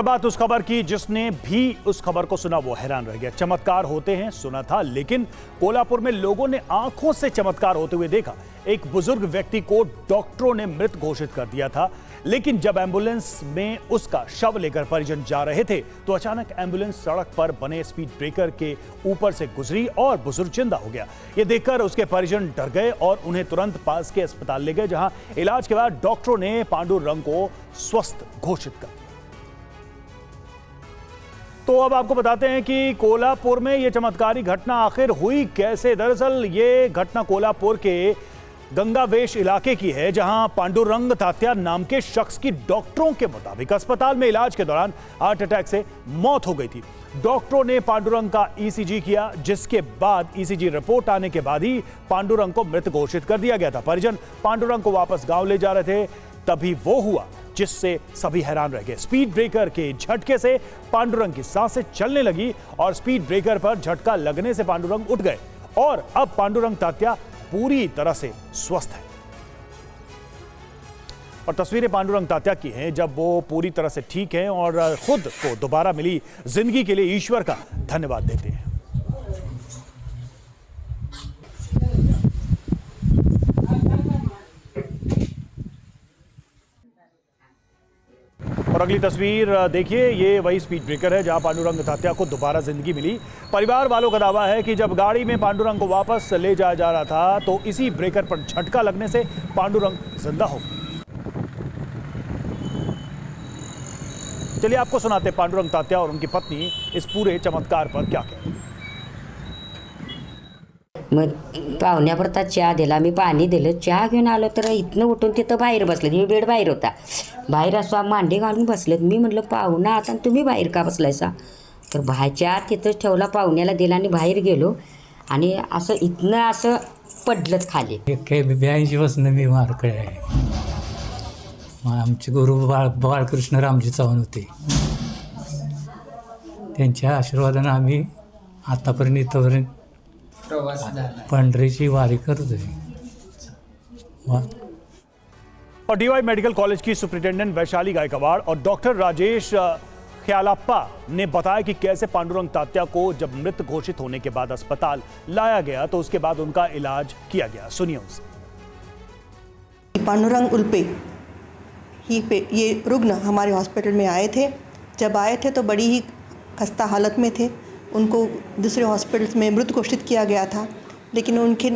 बात उस खबर की जिसने भी उस खबर को सुना वो हैरान रह गया। चमत्कार होते हैं सुना था, लेकिन कोल्हापुर में लोगों ने आंखों से चमत्कार होते हुए देखा। एक बुजुर्ग व्यक्ति को डॉक्टरों ने मृत घोषित कर दिया था, लेकिन जब एम्बुलेंस में उसका शव लेकर परिजन जा रहे थे तो अचानक एम्बुलेंस सड़क पर बने स्पीड ब्रेकर के ऊपर से गुजरी और बुजुर्ग जिंदा हो गया। ये देखकर उसके परिजन डर गए और उन्हें तुरंत पास के अस्पताल ले गए, जहां इलाज के बाद डॉक्टरों ने पांडुरंग को स्वस्थ घोषित कर दिया। तो अब आपको बताते हैं कि कोल्हापुर में यह चमत्कारी घटना आखिर हुई कैसे। दरअसल ये घटना कोल्हापुर के गंगावेश इलाके की है, जहां पांडुरंग तात्या नाम के शख्स की डॉक्टरों के मुताबिक अस्पताल में इलाज के दौरान हार्ट अटैक से मौत हो गई थी। डॉक्टरों ने पांडुरंग का ईसीजी किया, जिसके बाद ईसीजी रिपोर्ट आने के बाद ही पांडुरंग को मृत घोषित कर दिया गया था। परिजन पांडुरंग को वापस गांव ले जा रहे थे, तभी वो हुआ जिससे सभी हैरान रह गए। स्पीड ब्रेकर के झटके से पांडुरंग की सांसें चलने लगी और स्पीड ब्रेकर पर झटका लगने से पांडुरंग उठ गए और अब पांडुरंग तात्या पूरी तरह से स्वस्थ है। और तस्वीरें पांडुरंग तात्या की हैं जब वो पूरी तरह से ठीक हैं और खुद को दोबारा मिली जिंदगी के लिए ईश्वर का धन्यवाद देते हैं। और अगली तस्वीर देखिए, ये वही स्पीड ब्रेकर है जहां पांडुरंग तात्या को दोबारा जिंदगी मिली। परिवार वालों का दावा है कि जब गाड़ी में पांडुरंग को वापस ले जाया जा रहा था तो इसी ब्रेकर पर झटका लगने से पांडुरंग जिंदा हो गए। चलिए आपको सुनाते पांडुरंग तात्या और उनकी पत्नी इस पूरे चमत्कार पर क्या कहते हैं। मग पाहुण्यापुरता चहा दिला, मी पाणी दिलं, चहा घेऊन आलो तर इथनं उठून तिथं बाहेर बसले. मी बेड बाहेर होता, बाहेर असं मांडी घालून बसलेत. मी म्हटलं पाहुणा आता तुम्ही बाहेर का बसलायसा, तर चहा तिथंच ठेवला, पाहुण्याला दिला आणि बाहेर गेलो आणि असं इथनं असं पडलं खाली. 82 पासून मी वारकरी आहे. आमचे गुरु बाळकृष्ण रामजी चव्हाण होते. त्यांच्या आशीर्वादाने आम्ही आतापर्यंत इथपर्यंत पंढरीची वारी करतोय. और डीवाई मेडिकल कॉलेज की सुपरिटेंडेंट वैशाली गायकवाड़ और डॉक्टर राजेश ख्यालाप्पा ने बताया कि कैसे पांडुरंग तात्या को जब मृत घोषित होने के बाद अस्पताल लाया गया तो उसके बाद उनका इलाज किया गया। सुनिए उनसे। पांडुरंग उल्पे ये रुग्ण हमारे हॉस्पिटल में आए थे। जब आए थे तो बड़ी ही खस्ता हालत में थे। उनको दूसरे हॉस्पिटल्स में मृत घोषित किया गया था, लेकिन उनके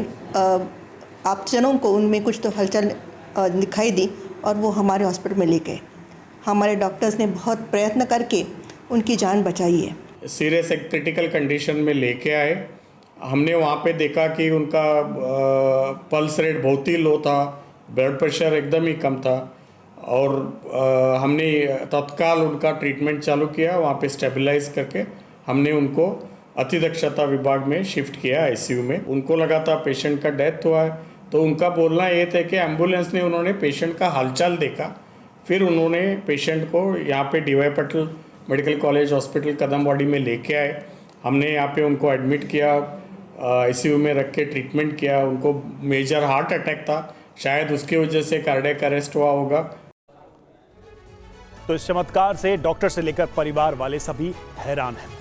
आप्तजनों को उनमें कुछ तो हलचल दिखाई दी और वो हमारे हॉस्पिटल में ले गए। हमारे डॉक्टर्स ने बहुत प्रयत्न करके उनकी जान बचाई है। सीरियस एक क्रिटिकल कंडीशन में लेके आए। हमने वहाँ पे देखा कि उनका पल्स रेट बहुत ही लो था, ब्लड प्रेशर एकदम ही कम था और हमने तत्काल उनका ट्रीटमेंट चालू किया। वहाँ पे स्टेबलाइज करके हमने उनको अतिदक्षता विभाग में शिफ्ट किया, आईसीयू में। उनको लगा था पेशेंट का डेथ हुआ है, तो उनका बोलना ये था कि एम्बुलेंस ने उन्होंने पेशेंट का हालचाल देखा, फिर उन्होंने पेशेंट को यहाँ पे DY Patil medical college hospital Kadamwadi में लेके आए। हमने यहाँ पे उनको एडमिट किया, आईसीयू में रख के ट्रीटमेंट किया। उनको मेजर हार्ट अटैक था, शायद उसकी वजह से कार्डियक अरेस्ट हुआ होगा। तो इस चमत्कार से डॉक्टर से लेकर परिवार वाले सभी हैरान हैं।